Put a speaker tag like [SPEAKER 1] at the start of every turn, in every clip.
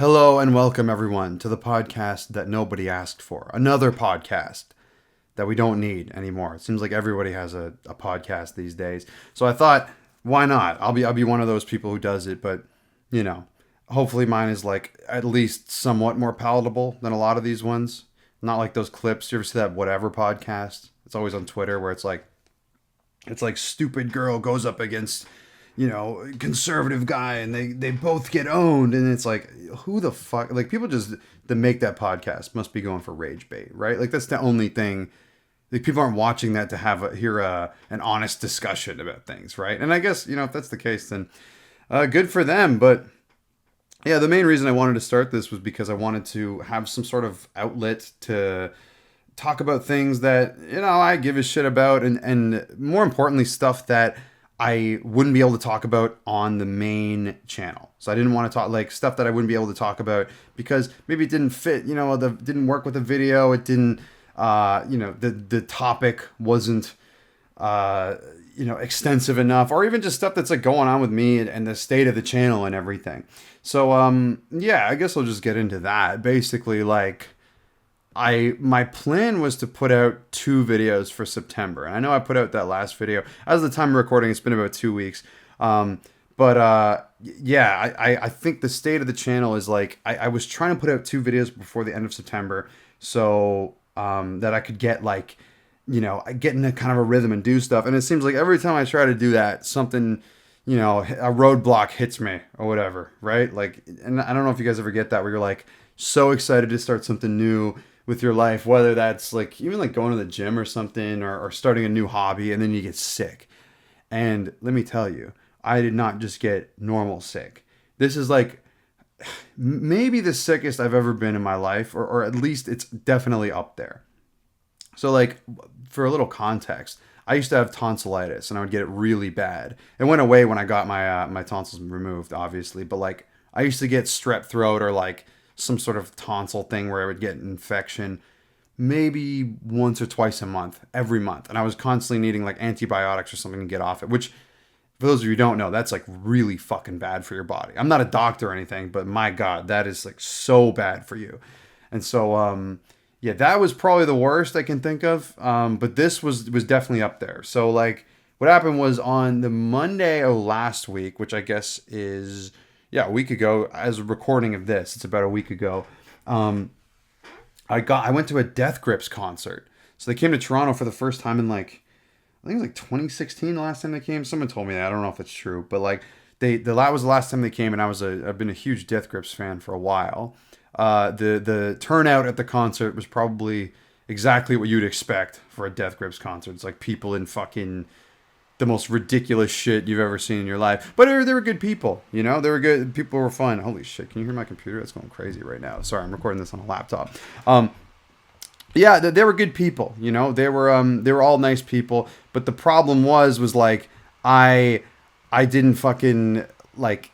[SPEAKER 1] Hello and welcome everyone to the podcast that nobody asked for. Another podcast that we don't need anymore. It seems like everybody has a podcast these days. So I thought, why not? I'll be one of those people who does it, but you know, hopefully mine is like at least somewhat more palatable than a lot of these ones. Not like those clips. You ever see that whatever podcast? It's always on Twitter where it's like stupid girl goes up against conservative guy and they both get owned, and it's like, who the fuck, like, people just that make that podcast must be going for rage bait, right? Like, that's the only thing. Like, people aren't watching that to hear an honest discussion about things, right? And I guess, if that's the case, then good for them. But yeah, the main reason I wanted to start this was because I wanted to have some sort of outlet to talk about things that I give a shit about, and more importantly, stuff that I wouldn't be able to talk about on the main channel. So I didn't want to talk like stuff that I wouldn't be able to talk about because maybe it didn't fit, didn't work with the video. It didn't, the topic wasn't, extensive enough, or even just stuff that's like going on with me and the state of the channel and everything. So, yeah, I guess I'll just get into that. Basically, like, my plan was to put out 2 videos for September. And I know I put out that last video. As of the time of recording, it's been about 2 weeks. Yeah, I think the state of the channel is like, I was trying to put out 2 videos before the end of September, so that I could get like, get in a kind of a rhythm and do stuff. And it seems like every time I try to do that, something, a roadblock hits me or whatever, right? Like, and I don't know if you guys ever get that where you're like so excited to start something new with your life, whether that's like even like going to the gym or something, or starting a new hobby, and then you get sick. And let me tell you, I did not just get normal sick. This is like maybe the sickest I've ever been in my life, or at least it's definitely up there. So, like, for a little context, I used to have tonsillitis, and I would get it really bad. It went away when I got my tonsils removed, obviously, but like I used to get strep throat, or like some sort of tonsil thing where I would get an infection maybe once or twice a month, every month. And I was constantly needing like antibiotics or something to get off it, which, for those of you who don't know, that's like really fucking bad for your body. I'm not a doctor or anything, but my God, that is like so bad for you. And so, yeah, that was probably the worst I can think of. But this was definitely up there. So like what happened was on the Monday of last week, which I guess is, yeah, a week ago, as a recording of this, it's about a week ago. I went to a Death Grips concert. So they came to Toronto for the first time in like, I think it was like 2016 the last time they came. Someone told me that. I don't know if it's true, but like that was the last time they came, and I've been a huge Death Grips fan for a while. The turnout at the concert was probably exactly what you'd expect for a Death Grips concert. It's like people in fucking the most ridiculous shit you've ever seen in your life. But they were good people, they were good. People were fun. Holy shit, can you hear my computer? It's going crazy right now. Sorry, I'm recording this on a laptop. Yeah, they were good people, they were all nice people. But the problem was like, I didn't fucking like,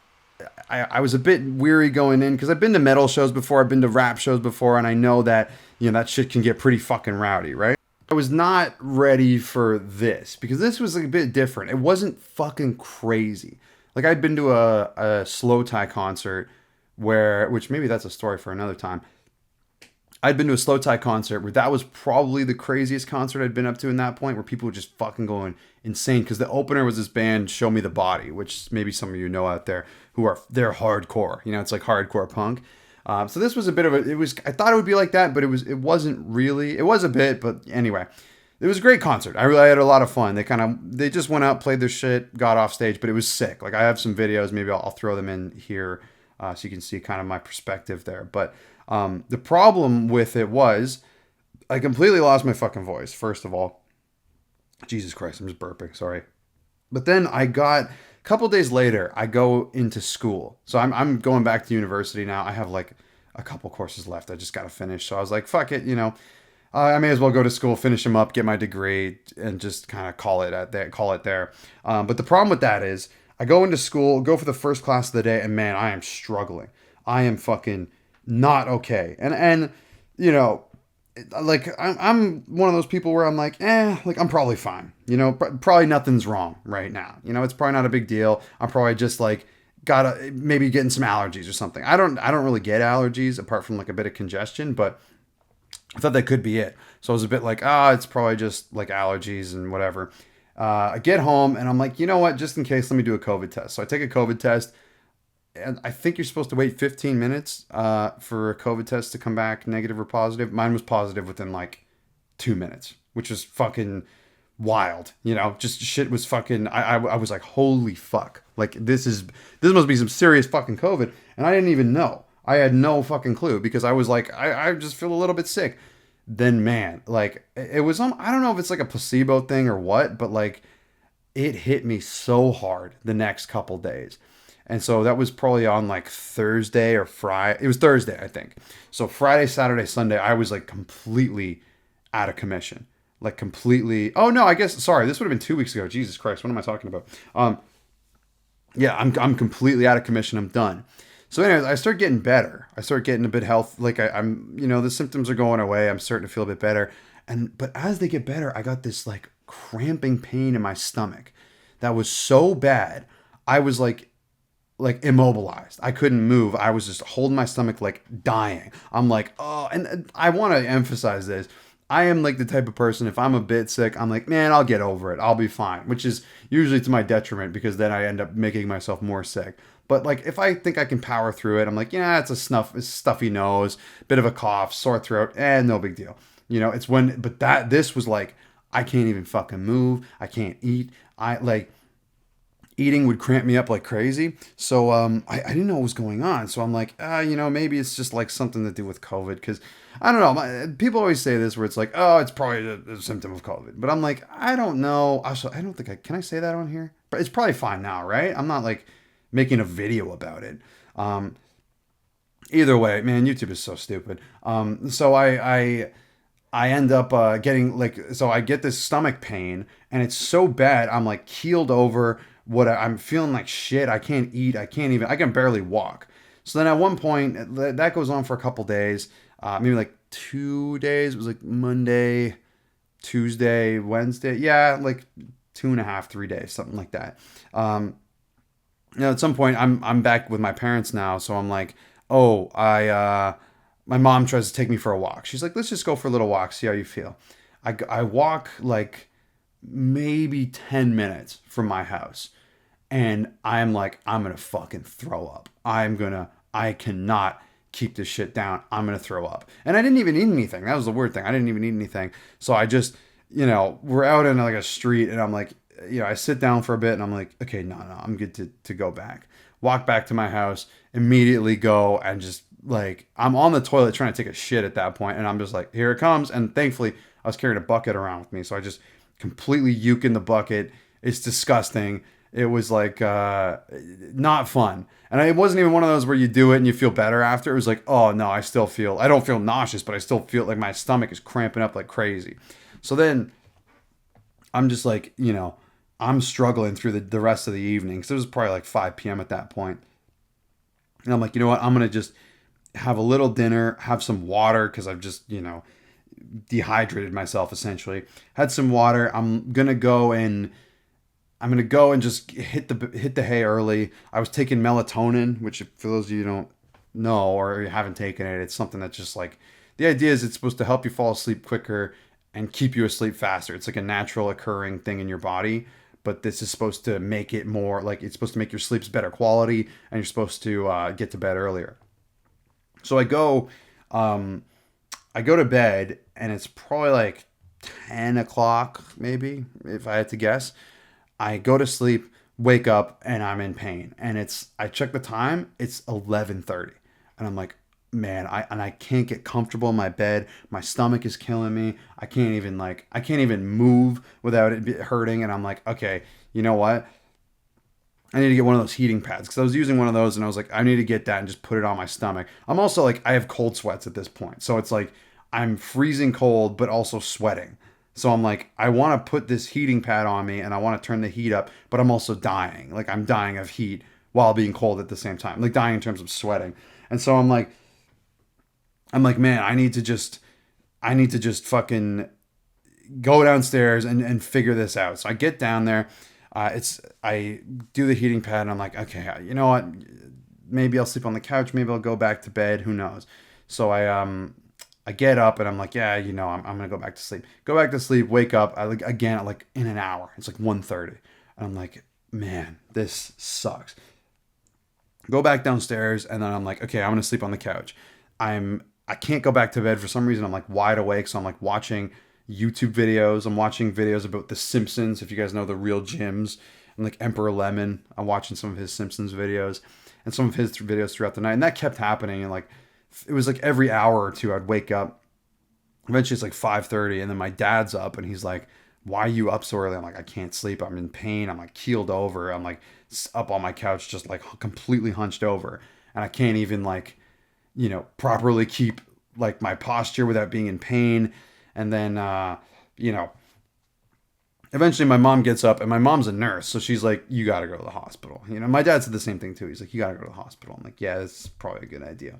[SPEAKER 1] I was a bit weary going in because I've been to metal shows before, I've been to rap shows before, and I know that, that shit can get pretty fucking rowdy, right? I was not ready for this because this was like a bit different. It wasn't fucking crazy. Like, I'd been to a slow tie concert which maybe that's a story for another time. I'd been to a slow tie concert where that was probably the craziest concert I'd been up to in that point, where people were just fucking going insane. Because the opener was this band, Show Me the Body, which maybe some of you know out there they're hardcore. It's like hardcore punk. So this was a bit of I thought it would be like that, but it wasn't really. It was a bit, but anyway, it was a great concert. I had a lot of fun. They just went out, played their shit, got off stage, but it was sick. Like, I have some videos, maybe I'll throw them in here so you can see kind of my perspective there. But the problem with it was I completely lost my fucking voice, first of all. Jesus Christ, I'm just burping, sorry. But then a couple days later, I go into school. So I'm going back to university now. I have like a couple courses left. I just got to finish. So I was like, fuck it, I may as well go to school, finish them up, get my degree, and just kind of call it there. But the problem with that is I go into school, go for the first class of the day, and man, I am struggling. I am fucking not okay. And like, I'm one of those people where I'm like, like, I'm probably fine. Probably nothing's wrong right now. It's probably not a big deal. I'm probably just like gotta maybe getting some allergies or something. I don't really get allergies apart from like a bit of congestion, but I thought that could be it. So I was a bit like, it's probably just like allergies and whatever. I get home and I'm like, you know what? Just in case, let me do a COVID test. So I take a COVID test, and I think you're supposed to wait 15 minutes for a COVID test to come back negative or positive. Mine was positive within like 2 minutes, which is fucking wild. Just shit was fucking. I was like, holy fuck! Like this must be some serious fucking COVID, and I didn't even know. I had no fucking clue because I was like, I just feel a little bit sick. Then man, like it was I don't know if it's like a placebo thing or what, but like it hit me so hard the next couple days. And so that was probably on like Thursday or Friday. It was Thursday, I think. So Friday, Saturday, Sunday, I was like completely out of commission. Like completely. Oh no, I guess sorry. This would have been 2 weeks ago. Jesus Christ, what am I talking about? Yeah, I'm completely out of commission. I'm done. So anyways, I start getting better. I start getting a bit health. Like I'm, the symptoms are going away. I'm starting to feel a bit better. But as they get better, I got this like cramping pain in my stomach that was so bad. I was like immobilized. I couldn't move. I was just holding my stomach like dying. I'm like, oh, and I want to emphasize this. I am like the type of person, if I'm a bit sick, I'm like, man, I'll get over it. I'll be fine, which is usually to my detriment because then I end up making myself more sick. But like, if I think I can power through it, I'm like, yeah, it's a stuffy nose, bit of a cough, sore throat, and no big deal. But this was like, I can't even fucking move. I can't eat. Eating would cramp me up like crazy. So I didn't know what was going on. So I'm like, maybe it's just like something to do with COVID. Because I don't know. People always say this where it's like, oh, it's probably a symptom of COVID. But I'm like, I don't know. Also, I don't think can I say that on here? But it's probably fine now, right? I'm not like making a video about it. Either way, man, YouTube is so stupid. So I end up getting like, so I get this stomach pain and it's so bad. I'm like keeled over. I'm feeling like shit. I can't eat. I can barely walk. So then at one point, that goes on for a couple days, maybe like 2 days. It was like Monday, Tuesday, Wednesday. Yeah, like 2.5, 3 days, something like that. At some point, I'm back with my parents now. So I'm like, oh, my mom tries to take me for a walk. She's like, let's just go for a little walk, see how you feel. I walk like maybe 10 minutes from my house. And I'm like, I'm going to fucking throw up. I cannot keep this shit down. I'm going to throw up. And I didn't even eat anything. That was the weird thing. I didn't even eat anything. So I just, we're out in like a street and I'm like, I sit down for a bit and I'm like, okay, no, I'm good to go back. Walk back to my house, immediately go and just like, I'm on the toilet trying to take a shit at that point. And I'm just like, here it comes. And thankfully I was carrying a bucket around with me. So I just completely uke in the bucket. It's disgusting. It was like not fun. And it wasn't even one of those where you do it and you feel better after. It was like, oh no, I don't feel nauseous, but I still feel like my stomach is cramping up like crazy. So then I'm just like, I'm struggling through the rest of the evening. So it was probably like 5 p.m. at that point. And I'm like, you know what? I'm going to just have a little dinner, have some water because I've just, dehydrated myself essentially. Had some water. I'm going to go and just hit the hay early. I was taking melatonin, which for those of you who don't know or you haven't taken it, it's something that's just like, the idea is it's supposed to help you fall asleep quicker and keep you asleep faster. It's like a natural occurring thing in your body, but this is supposed to make it more like, it's supposed to make your sleeps better quality and you're supposed to get to bed earlier. So I go to bed and it's probably like 10 o'clock maybe, if I had to guess. I go to sleep, wake up, and I'm in pain. And I check the time, it's 11:30. And I'm like, man, I can't get comfortable in my bed. My stomach is killing me. I can't even move without it hurting. And I'm like, okay, you know what? I need to get one of those heating pads because I was using one of those and I was like, I need to get that and just put it on my stomach. I'm also like, I have cold sweats at this point. So it's like, I'm freezing cold, but also sweating. So I'm like, I want to put this heating pad on me and I want to turn the heat up, but I'm also dying. Like I'm dying of heat while being cold at the same time, like dying in terms of sweating. And so I'm like, man, I need to just fucking go downstairs and figure this out. So I get down there. I do the heating pad and I'm like, okay, you know what? Maybe I'll sleep on the couch. Maybe I'll go back to bed. Who knows? So I get up and I'm like, yeah, I'm gonna go back to sleep. Go back to sleep. Wake up. I like again like in an hour. It's like 1:30, and I'm like, man, this sucks. Go back downstairs and then I'm like, okay, I'm gonna sleep on the couch. I can't go back to bed for some reason. I'm like wide awake, so I'm like watching YouTube videos. I'm watching videos about The Simpsons. If you guys know the real Jims, and like Emperor Lemon, I'm watching some of his Simpsons videos and some of his videos throughout the night, and that kept happening. And like it was like every hour or two, I'd wake up. Eventually, it's like 5:30, and then my dad's up, and he's like, "Why are you up so early?" I'm like, "I can't sleep. I'm in pain. I'm like keeled over. I'm like up on my couch, just like completely hunched over, and I can't even like properly keep like my posture without being in pain." And then, you know, eventually my mom gets up and my mom's a nurse. So she's like, you got to go to the hospital. My dad said the same thing too. He's like, you got to go to the hospital. I'm like, yeah, this is probably a good idea.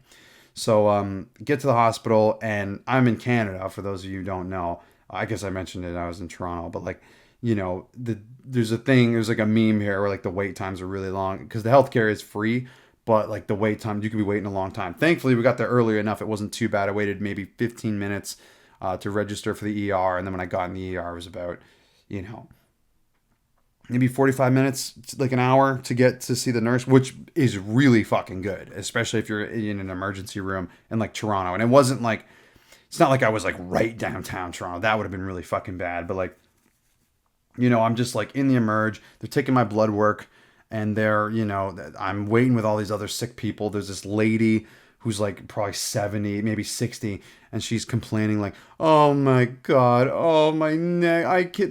[SPEAKER 1] So, get to the hospital and I'm in Canada. For those of you who don't know, I guess I mentioned it. I was in Toronto, but like, there's like a meme here where like the wait times are really long because the healthcare is free, but like the wait time, you could be waiting a long time. Thankfully, we got there earlier enough. It wasn't too bad. I waited maybe 15 minutes to register for the ER. And then when I got in the ER, it was about, you know, maybe 45 minutes, like an hour to get to see the nurse, which is really fucking good, especially if you're in an emergency room in like Toronto. And it wasn't like, it's not like I was like right downtown Toronto. That would have been really fucking bad. But like, I'm just like in the emerge. They're taking my blood work and I'm waiting with all these other sick people. There's this lady who's like probably 70, maybe 60, and she's complaining like, "Oh my god, oh my neck,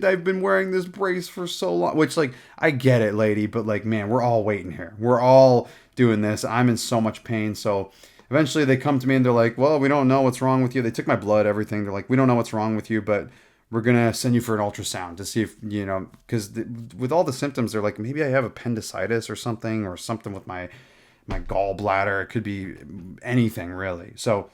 [SPEAKER 1] I've been wearing this brace for so long." Which like I get it, lady, but like man, we're all waiting here. We're all doing this. I'm in so much pain. So eventually they come to me and they're like, "Well, we don't know what's wrong with you." They took my blood, everything. They're like, "We don't know what's wrong with you, but we're gonna send you for an ultrasound to see if because with all the symptoms, they're like, maybe I have appendicitis or something with my gallbladder. It could be anything really." So,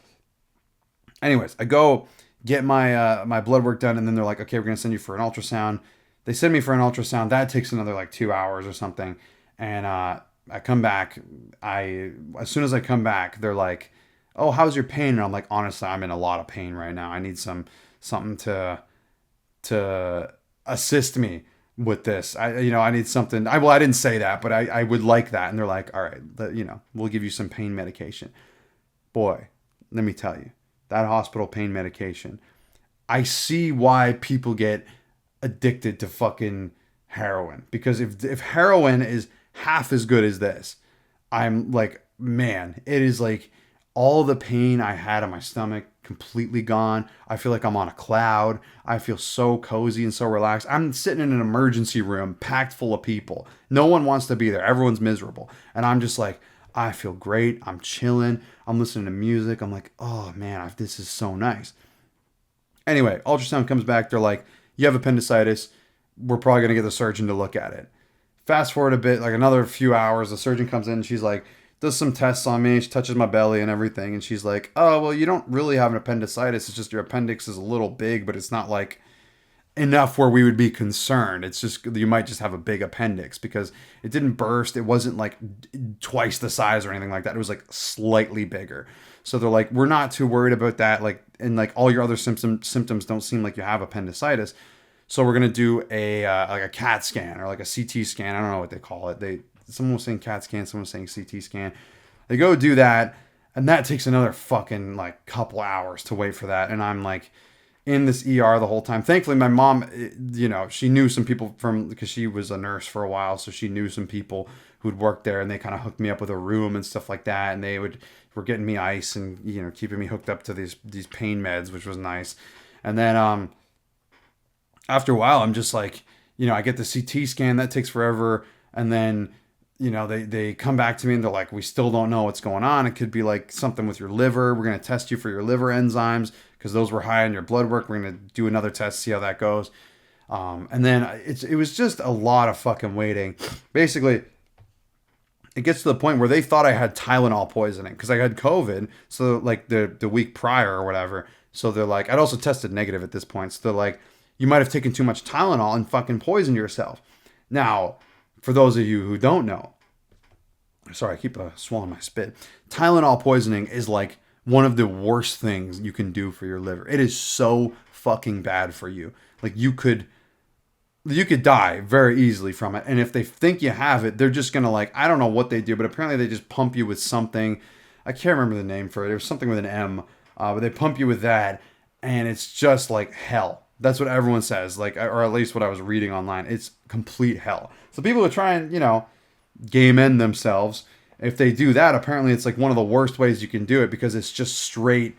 [SPEAKER 1] anyways, I go get my blood work done, and then they're like, "Okay, we're gonna send you for an ultrasound." They send me for an ultrasound. That takes another like 2 hours or something, and I come back. As soon as I come back, they're like, "Oh, how's your pain?" And I'm like, "Honestly, I'm in a lot of pain right now. I need something to assist me with this. I need something. I didn't say that, but I would like that." And they're like, "All right, we'll give you some pain medication." Boy, let me tell you, that hospital pain medication. I see why people get addicted to fucking heroin, because if heroin is half as good as this, I'm like, man, it is like all the pain I had in my stomach completely gone. I feel like I'm on a cloud. I feel so cozy and so relaxed. I'm sitting in an emergency room packed full of people. No one wants to be there. Everyone's miserable. And I'm just like, I feel great. I'm chilling. I'm listening to music. I'm like, oh man, this is so nice. Anyway, ultrasound comes back. They're like, you have appendicitis. We're probably going to get the surgeon to look at it. Fast forward a bit, like another few hours, the surgeon comes in and she's like, does some tests on me. She touches my belly and everything. And she's like, oh, well, you don't really have an appendicitis. It's just your appendix is a little big, but it's not like enough where we would be concerned. It's just, you might just have a big appendix because it didn't burst. It wasn't like twice the size or anything like that. It was like slightly bigger. So they're like, we're not too worried about that. Like, and like all your other symptoms don't seem like you have appendicitis. So we're going to do like a CAT scan or like a CT scan. I don't know what they call it. Someone was saying CAT scan, someone was saying CT scan. They go do that, and that takes another fucking like couple hours to wait for that. And I'm like in this ER the whole time. Thankfully, my mom, she knew some people because she was a nurse for a while, so she knew some people who'd worked there, and they kind of hooked me up with a room and stuff like that. And they were getting me ice and keeping me hooked up to these pain meds, which was nice. And then after a while, I'm just like, I get the CT scan that takes forever, and then they come back to me and they're like, we still don't know what's going on. It could be like something with your liver. We're going to test you for your liver enzymes because those were high in your blood work. We're going to do another test, see how that goes. And then it was just a lot of fucking waiting. Basically, it gets to the point where they thought I had Tylenol poisoning because I had COVID. So like the week prior or whatever. So they're like, I'd also tested negative at this point. So they're like, you might have taken too much Tylenol and fucking poisoned yourself. Now, for those of you who don't know, sorry, I keep swallowing my spit. Tylenol poisoning is like one of the worst things you can do for your liver. It is so fucking bad for you. Like you could die very easily from it. And if they think you have it, they're just gonna like, I don't know what they do, but apparently they just pump you with something. I can't remember the name for it. It was something with an M, but they pump you with that, and it's just like hell. That's what everyone says, like, or at least what I was reading online. It's complete hell. So people who try and game end themselves, if they do that, apparently it's like one of the worst ways you can do it because it's just straight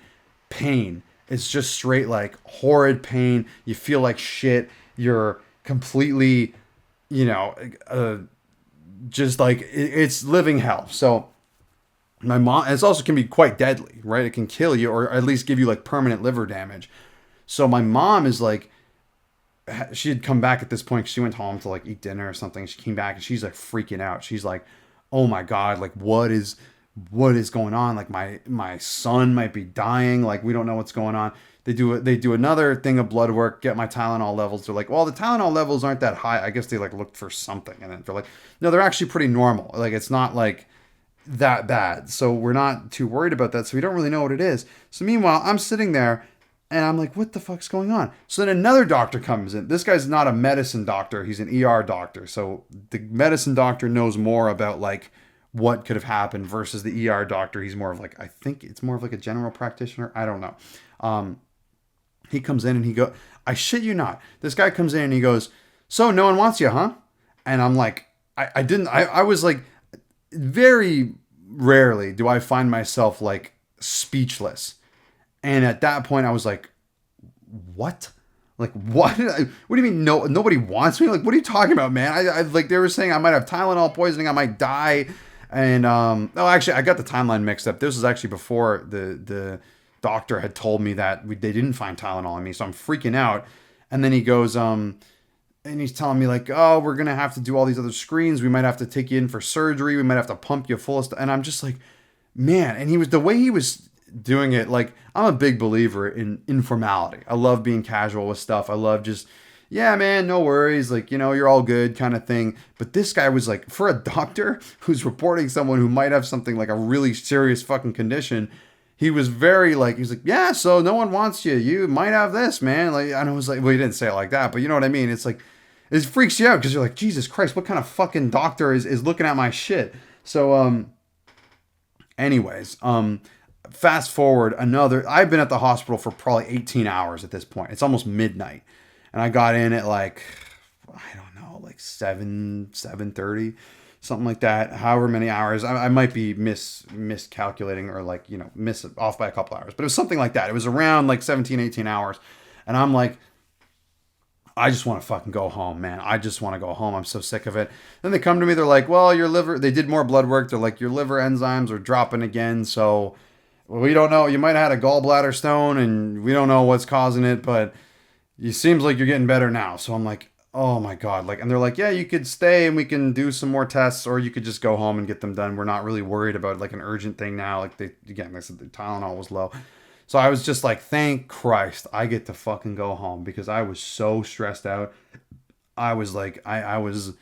[SPEAKER 1] pain. It's just straight like horrid pain. You feel like shit. You're completely, you know, just like it's living hell. So my mom, it's also can be quite deadly, right? It can kill you or at least give you like permanent liver damage. So my mom is like, she had come back at this point. She went home to like eat dinner or something. She came back and she's like freaking out. She's like, "Oh my God, like what is going on? Like my son might be dying. Like we don't know what's going on." They do another thing of blood work, get my Tylenol levels. They're like, "Well, the Tylenol levels aren't that high." I guess they like looked for something, and then they're like, "No, they're actually pretty normal. Like it's not like that bad." So we're not too worried about that. So we don't really know what it is. So meanwhile, I'm sitting there and I'm like, what the fuck's going on? So then another doctor comes in. This guy's not a medicine doctor. He's an ER doctor. So the medicine doctor knows more about like what could have happened versus the ER doctor. He's more of like, I think it's more of like a general practitioner. I don't know. He comes in and I shit you not. This guy comes in and he goes, "So no one wants you, huh?" And I'm like, I was like, very rarely do I find myself like speechless. And at that point, I was like, "What? Like, what? What do you mean? No, nobody wants me? Like, what are you talking about, man? I like they were saying I might have Tylenol poisoning, I might die." And oh, actually, I got the timeline mixed up. This was actually before the doctor had told me that they didn't find Tylenol in me, so I'm freaking out. And then he goes, and he's telling me like, "Oh, we're gonna have to do all these other screens. We might have to take you in for surgery. We might have to pump you full of stuff." And I'm just like, man. And he was the way he was doing it, like I'm a big believer in informality. I love being casual with stuff. I love just, yeah, man, no worries, like, you're all good kind of thing. But this guy was like, for a doctor who's reporting someone who might have something like a really serious fucking condition, he was very like, he's like, "Yeah, so no one wants you, you might have this, man." Like, and I was like, well, he didn't say it like that, but you know what I mean. It's like, it freaks you out because you're like, Jesus Christ, what kind of fucking doctor is looking at my shit? So anyways, fast forward I've been at the hospital for probably 18 hours at this point. It's almost midnight. And I got in at like, I don't know, like 7:30, something like that. However many hours. I might be miscalculating or like, miss off by a couple hours. But it was something like that. It was around like 17, 18 hours. And I'm like, I just want to fucking go home, man. I just want to go home. I'm so sick of it. Then they come to me. They're like, "Well, your liver," they did more blood work. They're like, "Your liver enzymes are dropping again. So we don't know. You might have had a gallbladder stone and we don't know what's causing it, but it seems like you're getting better now." So I'm like, oh my God. Like, and they're like, "Yeah, you could stay and we can do some more tests, or you could just go home and get them done. We're not really worried about like an urgent thing now." Like they said the Tylenol was low. So I was just like, thank Christ I get to fucking go home because I was so stressed out. I was like, I was,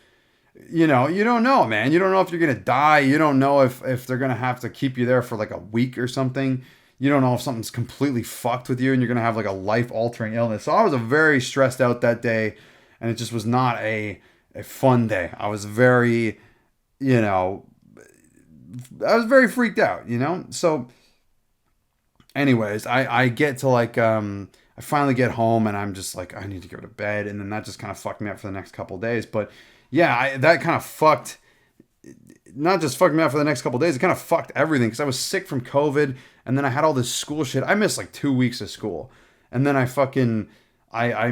[SPEAKER 1] you don't know, man. You don't know if you're going to die. You don't know if they're going to have to keep you there for like a week or something. You don't know if something's completely fucked with you and you're going to have like a life altering illness. So I was very stressed out that day, and it just was not a fun day. I was very, I was very freaked out, So anyways, I get to like, I finally get home and I'm just like, I need to go to bed. And then that just kind of fucked me up for the next couple of days. But yeah, that kind of not just fucked me up for the next couple of days. It kind of fucked everything because I was sick from COVID. And then I had all this school shit. I missed like 2 weeks of school. And then I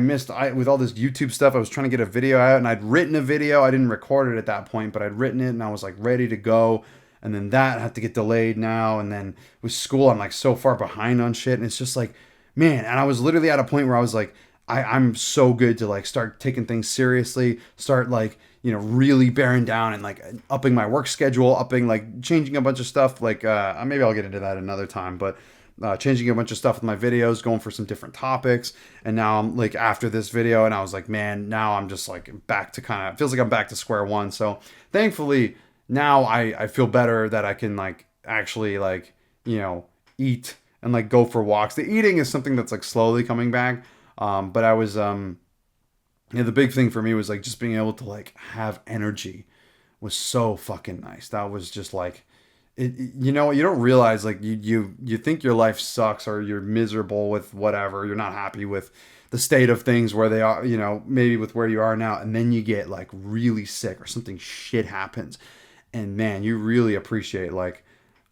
[SPEAKER 1] missed, with all this YouTube stuff, I was trying to get a video out and I'd written a video. I didn't record it at that point, but I'd written it and I was like ready to go. And then that had to get delayed now. And then with school, I'm like so far behind on shit. And it's just like, man. And I was literally at a point where I was like, I'm so good to like start taking things seriously, start like, really bearing down and like upping my work schedule, like changing a bunch of stuff. Like, maybe I'll get into that another time. But changing a bunch of stuff with my videos, going for some different topics. And now I'm like after this video, and I was like, man, now I'm just like back to kind of feels like I'm back to square one. So thankfully now I feel better that I can like actually like, eat and like go for walks. The eating is something that's like slowly coming back. But I was the big thing for me was like just being able to like have energy was so fucking nice. That was just like you know, you don't realize like you think your life sucks or you're miserable with whatever, you're not happy with the state of things where they are, maybe with where you are now, and then you get like really sick or something shit happens, and man, you really appreciate like,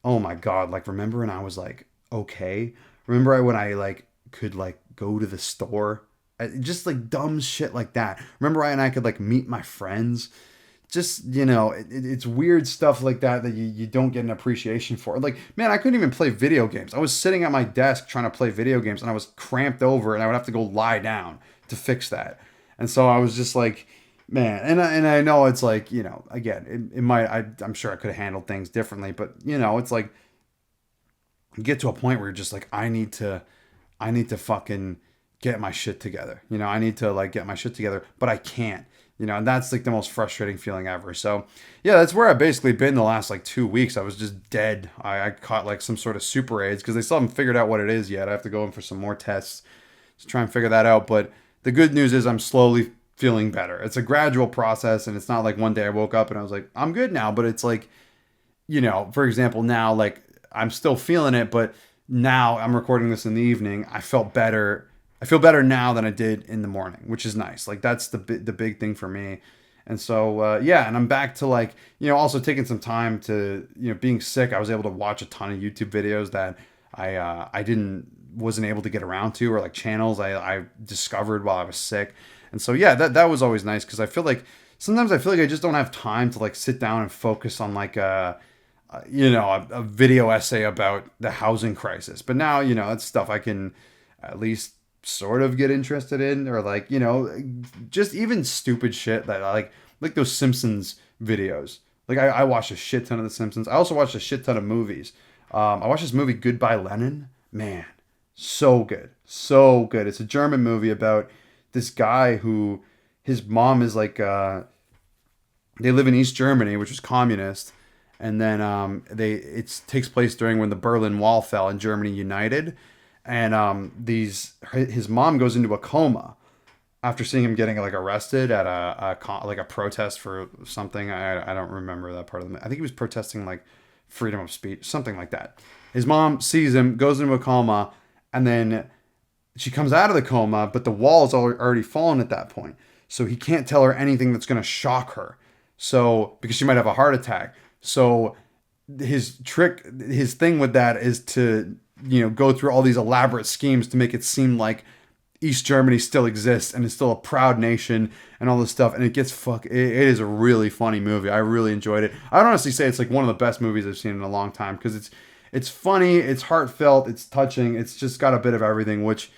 [SPEAKER 1] oh my god, like remember when I was like okay, remember when I like could like go to the store. Just like dumb shit like that. Remember I and I could like meet my friends. Just it's weird stuff like that that you don't get an appreciation for. Like man, I couldn't even play video games. I was sitting at my desk trying to play video games, and I was cramped over, and I would have to go lie down to fix that. And so I was just like, man, and I know it's like again it might I'm sure I could have handled things differently, but it's like you get to a point where you're just like I need to fucking get my shit together. I need to like get my shit together, but I can't. And that's like the most frustrating feeling ever. So yeah, that's where I've basically been the last like 2 weeks. I was just dead. I caught like some sort of super AIDS because they still haven't figured out what it is yet. I have to go in for some more tests to try and figure that out. But the good news is I'm slowly feeling better. It's a gradual process, and it's not like one day I woke up and I was like, I'm good now. But it's like, for example, now like I'm still feeling it, but now I'm recording this in the evening. I felt better. I feel better now than I did in the morning, which is nice. Like that's the big thing for me. And so yeah, and I'm back to like also taking some time to being sick. I was able to watch a ton of YouTube videos that I wasn't able to get around to, or like channels I discovered while I was sick. And so yeah, that was always nice because I feel like sometimes I feel like I just don't have time to like sit down and focus on like a video essay about the housing crisis. But now that's stuff I can at least sort of get interested in, or like just even stupid shit that I like those Simpsons videos. Like I watched a shit ton of the Simpsons. I also watched a shit ton of movies. I watched this movie Goodbye Lenin. Man, so good, so good. It's a German movie about this guy who his mom is like they live in East Germany, which was communist, and then it takes place during when the Berlin Wall fell and Germany united. And his mom goes into a coma after seeing him getting like arrested at a protest for something. I don't remember that part of the. I think he was protesting like freedom of speech, something like that. His mom sees him, goes into a coma, and then she comes out of the coma, but the wall's already fallen at that point, so he can't tell her anything that's gonna shock her. So because she might have a heart attack. So his thing with that is to go through all these elaborate schemes to make it seem like East Germany still exists and is still a proud nation and all this stuff. And it is a really funny movie. I really enjoyed it. I would honestly say it's like one of the best movies I've seen in a long time because it's funny, it's heartfelt, it's touching, it's just got a bit of everything, which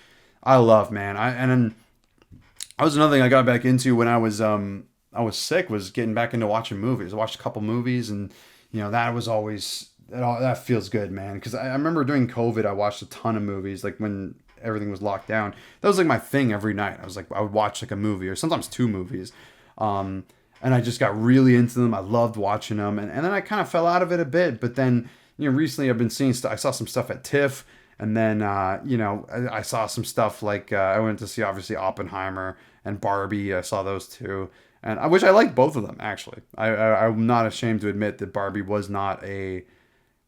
[SPEAKER 1] I love, man. That was another thing I got back into when I was sick, was getting back into watching movies. I watched a couple movies, and that was always that feels good, man. Because I remember during COVID, I watched a ton of movies. Like when everything was locked down, that was like my thing every night. I would watch like a movie or sometimes two movies, and I just got really into them. I loved watching them, and then I kind of fell out of it a bit. But then recently I've been seeing I saw some stuff at TIFF, and then I saw some stuff like I went to see obviously Oppenheimer and Barbie. I saw those two. And I wish I liked both of them, actually. I'm not ashamed to admit that Barbie was not. I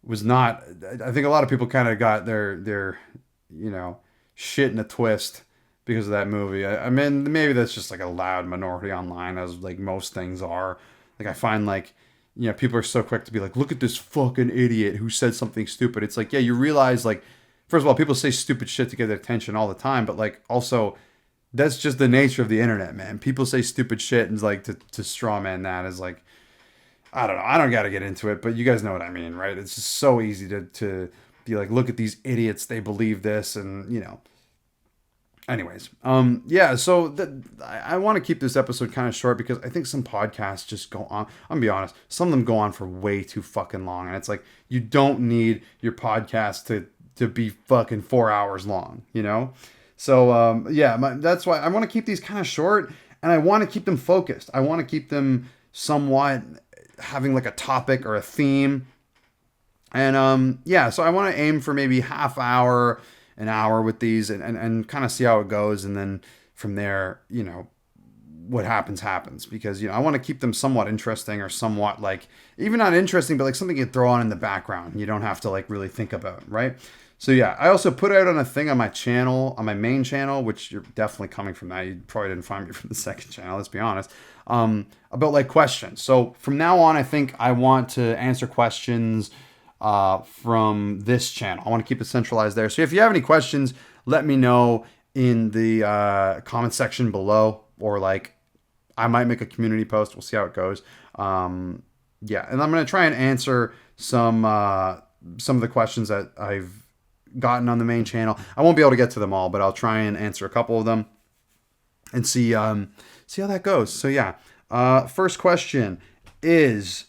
[SPEAKER 1] think a lot of people kind of got their shit in a twist because of that movie. I mean, maybe that's just like a loud minority online, as like most things are. Like I find like people are so quick to be like, look at this fucking idiot who said something stupid. It's like, yeah, you realize like, first of all, people say stupid shit to get their attention all the time, but like also, that's just the nature of the internet, man. People say stupid shit, and like to straw man that is like, I don't know. I don't got to get into it, but you guys know what I mean, right? It's just so easy to be like, look at these idiots. They believe this, and Anyways, yeah. So I want to keep this episode kind of short because I think some podcasts just go on. I'm gonna be honest. Some of them go on for way too fucking long, and it's like you don't need your podcast to to be fucking 4 hours long, you know? So, yeah, that's why I want to keep these kind of short, and I want to keep them focused. I want to keep them somewhat having like a topic or a theme. And yeah, so I want to aim for maybe half hour, an hour with these, and kind of see how it goes. And then from there, what happens, because I want to keep them somewhat interesting, or somewhat like, even not interesting, but like something you throw on in the background. You don't have to like really think about, right? So yeah, I also put out on a thing on my channel, on my main channel, which you're definitely coming from that. You probably didn't find me from the second channel, let's be honest. About like questions. So from now on, I think I want to answer questions from this channel. I want to keep it centralized there. So if you have any questions, let me know in the comment section below, or like I might make a community post. We'll see how it goes. Yeah, and I'm gonna try and answer some of the questions that I've gotten on the main channel. I won't be able to get to them all, but I'll try and answer a couple of them and see how that goes. So yeah, first question is,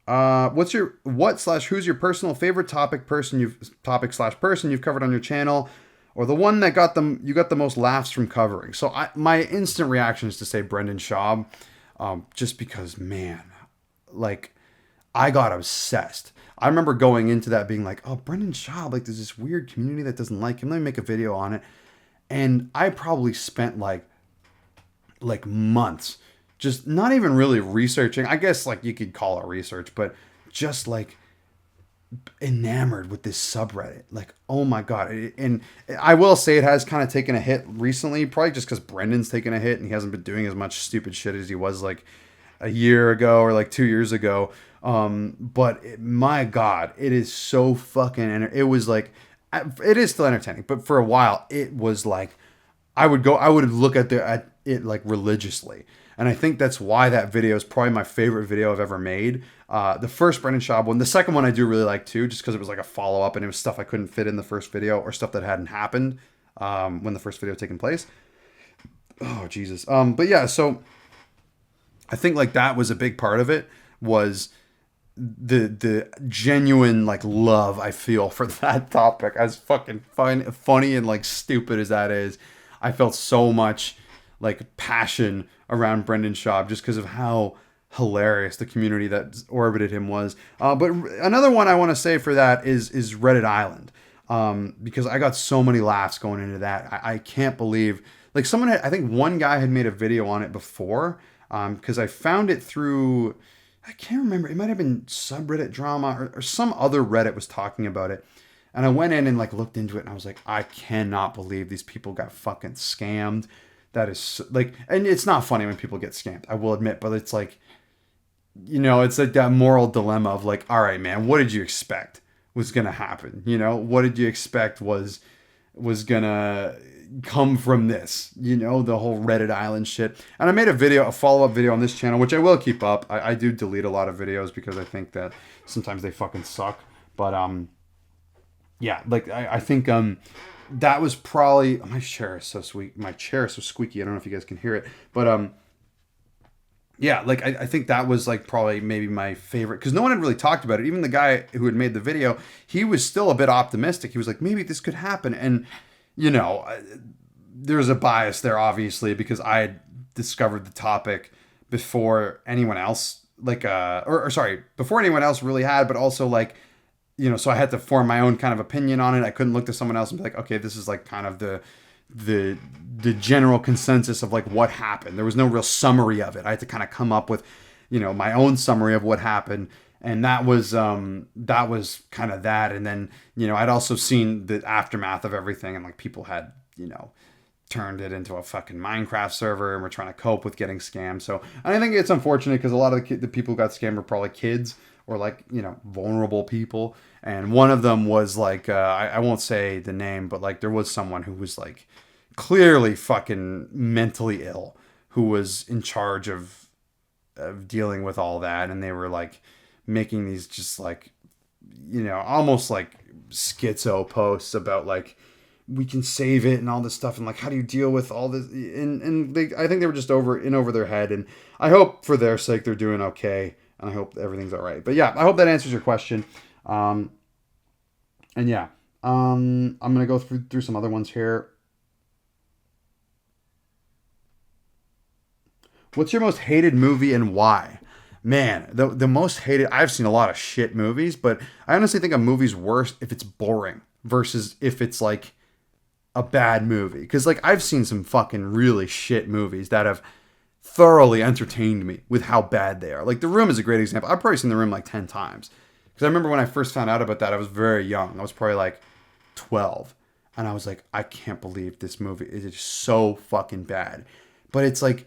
[SPEAKER 1] who's your personal favorite person you've covered on your channel, or the one that you got the most laughs from covering? So my instant reaction is to say Brendan Schaub, just because, man, like, I got obsessed. I remember going into that being like, oh, Brendan Schaub, like, there's this weird community that doesn't like him. Let me make a video on it. And I probably spent like months just not even really researching. I guess like you could call it research, but just like enamored with this subreddit. Like, oh my God. And I will say it has kind of taken a hit recently, probably just because Brendan's taken a hit and he hasn't been doing as much stupid shit as he was like a year ago or like 2 years ago. But my God, it is so fucking, and it was like, it is still entertaining, but for a while it was like, I would look at it like religiously. And I think that's why that video is probably my favorite video I've ever made. The first Brendan Schaub one. The second one I do really like too, just because it was like a follow-up and it was stuff I couldn't fit in the first video, or stuff that hadn't happened when the first video had taken place. Oh, Jesus. But yeah, so I think like that was a big part of it, was the genuine like love I feel for that topic. As fucking funny and like stupid as that is, I felt so much like passion around Brendan Schaub just because of how hilarious the community that orbited him was. But another one I want to say for that is Reddit Island, because I got so many laughs going into that. I can't believe, like, I think one guy had made a video on it before, because I found it through, I can't remember, it might have been subreddit drama or some other Reddit was talking about it. And I went in and like looked into it and I was like, I cannot believe these people got fucking scammed. That is like, and it's not funny when people get scammed, I will admit, but it's like, it's like that moral dilemma of like, all right, man, what did you expect was going to happen? What did you expect was going to come from this, the whole Reddit Island shit. And I made a follow-up video on this channel, which I will keep up. I do delete a lot of videos because I think that sometimes they fucking suck. But, yeah, like I think, that was probably, my chair is so sweet. My chair is so squeaky. I don't know if you guys can hear it, but, yeah, like I think that was like probably maybe my favorite, because no one had really talked about it. Even the guy who had made the video, he was still a bit optimistic. He was like, maybe this could happen. And, there's a bias there, obviously, because I had discovered the topic before anyone else, like, or sorry, before anyone else really had, but also like, so I had to form my own kind of opinion on it. I couldn't look to someone else and be like, okay, this is like kind of the general consensus of like what happened. There was no real summary of it. I had to kind of come up with, my own summary of what happened. And that was kind of that. And then, I'd also seen the aftermath of everything, and like people had, turned it into a fucking Minecraft server and were trying to cope with getting scammed. So I think it's unfortunate because a lot of the people who got scammed were probably kids, or like, vulnerable people. And one of them was like, I won't say the name, but like there was someone who was like clearly fucking mentally ill, who was in charge of dealing with all that. And they were like making these just like, almost like schizo posts about like, we can save it and all this stuff. And like, how do you deal with all this? And I think they were just over their head. And I hope for their sake, they're doing okay. And I hope everything's all right. But yeah, I hope that answers your question. And yeah, I'm gonna go through some other ones here. What's your most hated movie and why? Man, the most hated. I've seen a lot of shit movies, but I honestly think a movie's worse if it's boring versus if it's like a bad movie. Because like I've seen some fucking really shit movies that have thoroughly entertained me with how bad they are. Like The Room is a great example. I've probably seen The Room like 10 times. Because I remember when I first found out about that, I was very young. I was probably like 12. And I was like, I can't believe this movie is just so fucking bad. But it's like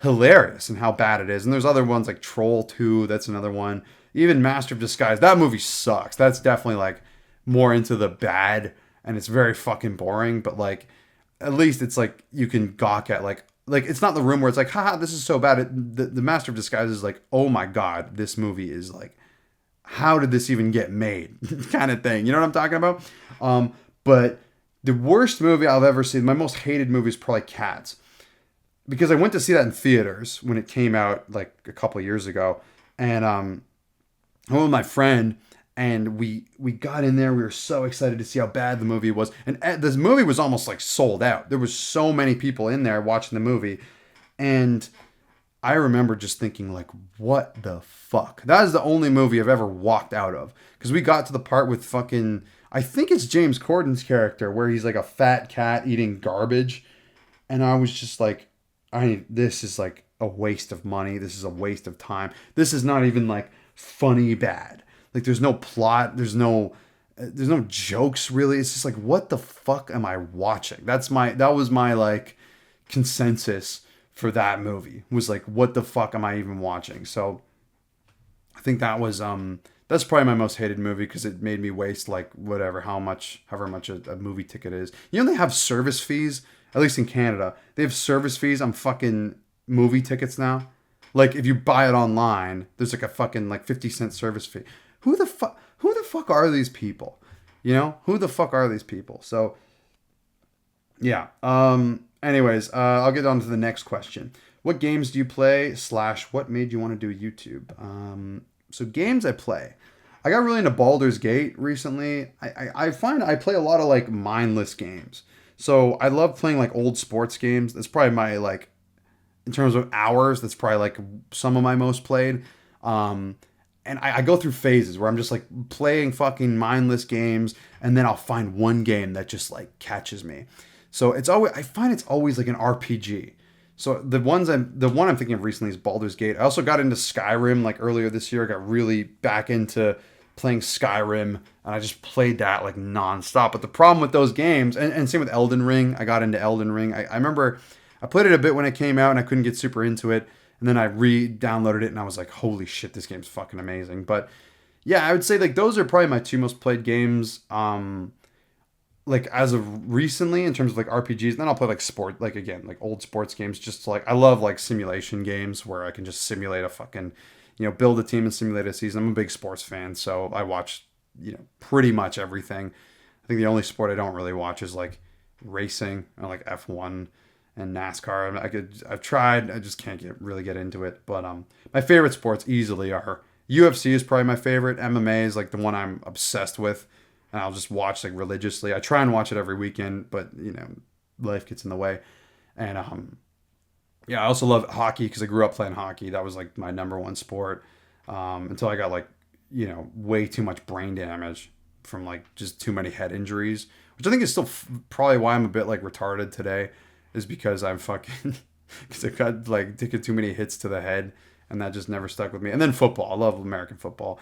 [SPEAKER 1] hilarious in how bad it is. And there's other ones like Troll 2, that's another one. Even Master of Disguise, that movie sucks. That's definitely like more into the bad and it's very fucking boring, but like at least it's like you can gawk at like it's not The Room where it's like haha this is so bad. The Master of Disguise is like oh my god this movie is like how did this even get made kind of thing. You know what I'm talking about? But the worst movie I've ever seen, my most hated movie is probably Cats because I went to see that in theaters when it came out like a couple of years ago, and I went with my friend, and we got in there. We were so excited to see how bad the movie was, and this movie was almost like sold out. There was so many people in there watching the movie, and I remember just thinking like, what the fuck? That is the only movie I've ever walked out of because we got to the part with fucking. I think it's James Corden's character where he's like a fat cat eating garbage, and I was just like, this is like a waste of money. This is a waste of time. This is not even like funny bad. Like there's no plot. There's no jokes really. It's just like what the fuck am I watching? That was my like consensus for that movie was like what the fuck am I even watching? So I think that's probably my most hated movie because it made me waste like however much a movie ticket is. You know they have service fees, at least in Canada. They have service fees on fucking movie tickets now. Like if you buy it online, there's like a fucking like 50 cent service fee. Who the fuck are these people? You know? Who the fuck are these people? So yeah. Anyways, I'll get on to the next question. What games do you play? / what made you want to do YouTube? So games I play. I got really into Baldur's Gate recently. I find I play a lot of like mindless games. So I love playing like old sports games. That's probably my like in terms of hours. That's probably like some of my most played. And I go through phases where I'm just like playing fucking mindless games, and then I'll find one game that just like catches me. So I find it's always like an RPG. So the one I'm thinking of recently is Baldur's Gate. I also got into Skyrim like earlier this year. I got really back into playing Skyrim, and I just played that like nonstop. But the problem with those games, and same with Elden Ring, I got into Elden Ring. I remember I played it a bit when it came out, and I couldn't get super into it. And then I re-downloaded it, and I was like, holy shit, this game's fucking amazing. But yeah, I would say like those are probably my two most played games. Like as of recently in terms of like RPGs. Then I'll play like sport, like again, like old sports games. Just like I love like simulation games where I can just simulate a fucking, build a team and simulate a season. I'm a big sports fan, so I watch, pretty much everything. I think the only sport I don't really watch is like racing or like F1 and NASCAR. I've tried, I just can't really get into it. But my favorite sports easily are UFC is probably my favorite. MMA is like the one I'm obsessed with, and I'll just watch like religiously. I try and watch it every weekend, but life gets in the way. And yeah, I also love hockey because I grew up playing hockey. That was like my number one sport until I got like way too much brain damage from like just too many head injuries, which I think is still probably why I'm a bit like retarded today, is because I'm fucking because I got like taking too many hits to the head, and that just never stuck with me. And then football, I love American football.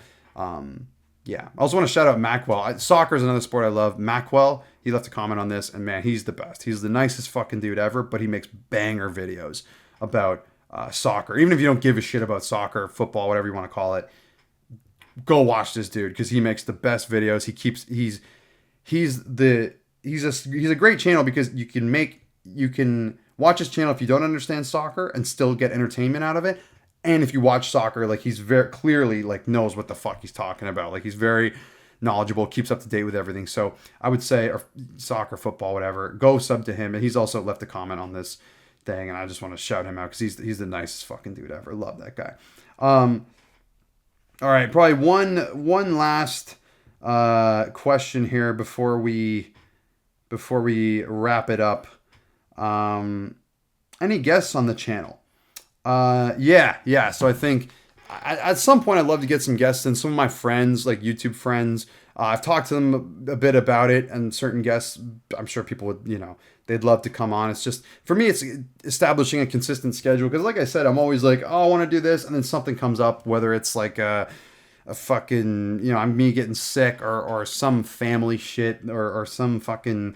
[SPEAKER 1] Yeah, I also want to shout out Macwell. Soccer is another sport I love. Macwell, he left a comment on this, and man, he's the best. He's the nicest fucking dude ever, but he makes banger videos about soccer. Even if you don't give a shit about soccer, football, whatever you want to call it, go watch this dude because he makes the best videos. He's a great channel because you can watch his channel if you don't understand soccer and still get entertainment out of it. And if you watch soccer, like he's very clearly like knows what the fuck he's talking about. Like he's very knowledgeable, keeps up to date with everything. So I would say, or soccer, football, whatever, go sub to him. And he's also left a comment on this thing, and I just want to shout him out because he's the nicest fucking dude ever. Love that guy. All right, probably one last question here before we wrap it up. Any guests on the channel? Yeah. So I think at some point I'd love to get some guests in. Some of my friends, like YouTube friends, I've talked to them a bit about it, and certain guests, I'm sure people would, they'd love to come on. It's just for me, it's establishing a consistent schedule because, like I said, I'm always like, oh, I want to do this, and then something comes up, whether it's like a fucking, I'm me getting sick or some family shit or some fucking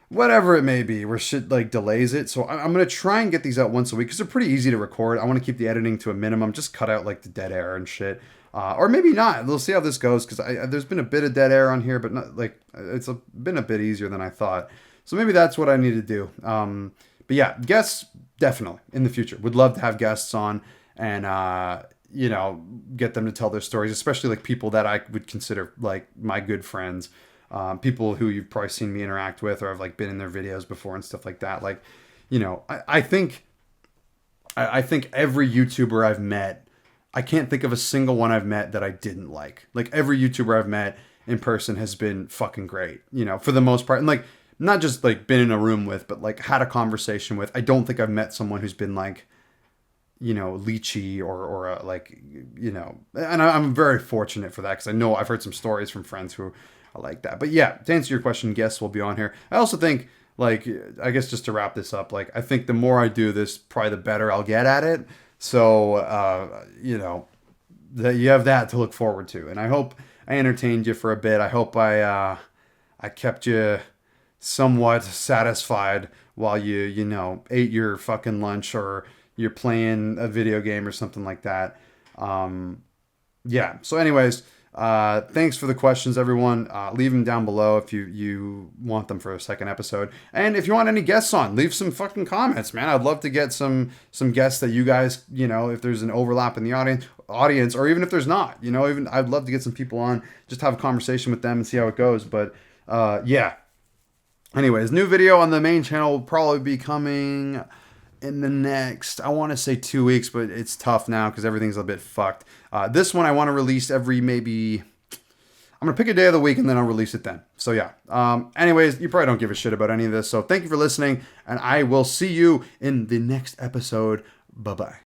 [SPEAKER 1] whatever it may be where shit like delays it. So I'm going to try and get these out once a week because they're pretty easy to record. I want to keep the editing to a minimum, just cut out like the dead air and shit. Or maybe not. We'll see how this goes because there's been a bit of dead air on here, but not like been a bit easier than I thought. So maybe that's what I need to do. But yeah, guests definitely in the future. Would love to have guests on and get them to tell their stories, especially like people that I would consider like my good friends. People who you've probably seen me interact with or have like been in their videos before and stuff like that. Like, I think every YouTuber I've met, I can't think of a single one I've met that I didn't like. Like every YouTuber I've met in person has been fucking great, for the most part. And like, not just like been in a room with, but like had a conversation with. I don't think I've met someone who's been like, leechy or like, and I'm very fortunate for that because I know I've heard some stories from friends who are like that. But yeah, to answer your question, guests will be on here. I also think, like, I guess just to wrap this up, like, I think the more I do this, probably the better I'll get at it. So, that you have that to look forward to. And I hope I entertained you for a bit. I hope I kept you somewhat satisfied while you ate your fucking lunch or you're playing a video game or something like that. Yeah. So anyways, thanks for the questions, everyone. Leave them down below if you want them for a second episode. And if you want any guests on, leave some fucking comments, man. I'd love to get some guests that you guys, if there's an overlap in the audience, or even if there's not, even I'd love to get some people on, just have a conversation with them and see how it goes. But yeah. Anyways, new video on the main channel will probably be coming in the next, I want to say 2 weeks, but it's tough now because everything's a bit fucked. This one I want to release every maybe, I'm going to pick a day of the week and then I'll release it then. So yeah. Anyways, you probably don't give a shit about any of this. So thank you for listening and I will see you in the next episode. Bye-bye.